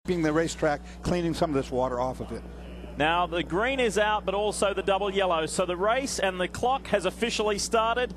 The racetrack, cleaning some of this water off of it. Now the green is out, but also the double yellow. So the race and the clock has officially started.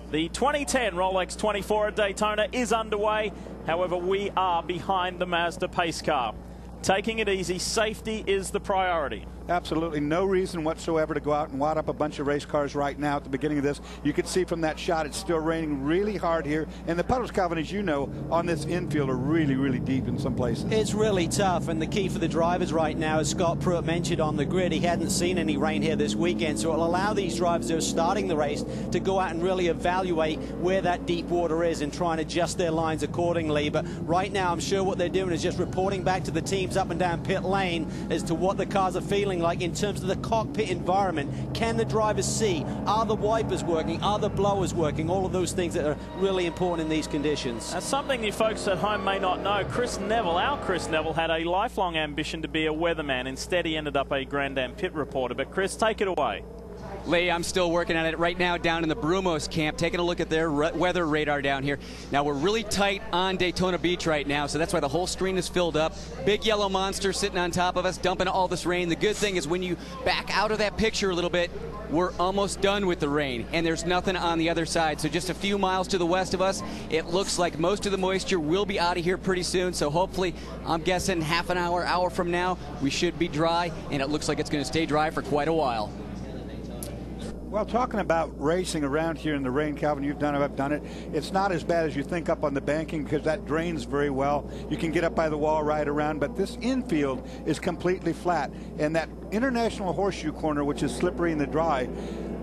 The 2010 Rolex 24 at Daytona is underway. However, we are behind the Mazda pace car. Taking it easy, safety is the priority. Absolutely no reason whatsoever to go out and wad up a bunch of race cars right now at the beginning of this. You can see from that shot it's still raining really hard here. And the puddles, Calvin, as you know, on this infield are really, really deep in some places. It's really tough, and the key for the drivers right now, as Scott Pruitt mentioned on the grid, he hadn't seen any rain here this weekend, so it'll allow these drivers who are starting the race to go out and really evaluate where that deep water is and try and adjust their lines accordingly. But right now, I'm sure what they're doing is just reporting back to the teams up and down pit lane as to what the cars are feeling like in terms of the cockpit environment. Can the drivers see? Are the wipers working? Are the blowers working? All of those things that are really important in these conditions. That's something you folks at home may not know. Chris Neville, our Chris Neville, had a lifelong ambition to be a weatherman. Instead, he ended up a Grand Am pit reporter. But Chris, take it away. Lee, I'm still working on it right now down in the Brumos camp, taking a look at their weather radar down here. Now, we're really tight on Daytona Beach right now, so that's why the whole screen is filled up. Big yellow monster sitting on top of us, dumping all this rain. The good thing is when you back out of that picture a little bit, we're almost done with the rain, and there's nothing on the other side. So just a few miles to the west of us, it looks like most of the moisture will be out of here pretty soon. So hopefully, I'm guessing half an hour from now, we should be dry, and it looks like it's going to stay dry for quite a while. Well, talking about racing around here in the rain, Calvin, you've done it, I've done it. It's not as bad as you think up on the banking because that drains very well. You can get up by the wall right around, but this infield is completely flat. And that International Horseshoe Corner, which is slippery in the dry,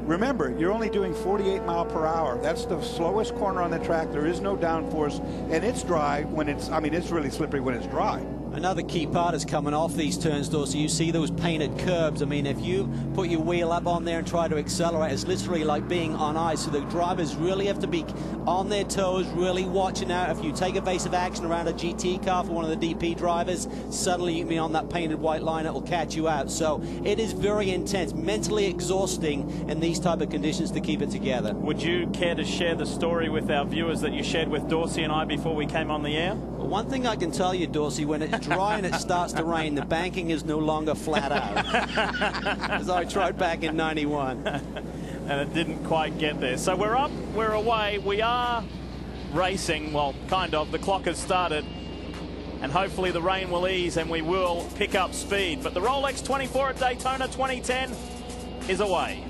remember, you're only doing 48 miles per hour. That's the slowest corner on the track. There is no downforce, and it's dry when it's, I mean, it's really slippery when it's dry. Another key part is coming off these turns, though, so you see those painted curbs. I mean, if you put your wheel up on there and try to accelerate, it's literally like being on ice. So the drivers really have to be on their toes, really watching out. If you take evasive action around a GT car for one of the DP drivers, suddenly you can be on that painted white line. It will catch you out. So it is very intense, mentally exhausting in these type of conditions to keep it together. Would you care to share the story with our viewers that you shared with Dorsey and I before we came on the air? Well, one thing I can tell you, Dorsey, when it's dry and it starts to rain, the banking is no longer flat out. As I tried back in '91. And it didn't quite get there. So we're up, we're away, we are racing, well, kind of. The clock has started, and hopefully the rain will ease and we will pick up speed. But the Rolex 24 at Daytona 2010 is away.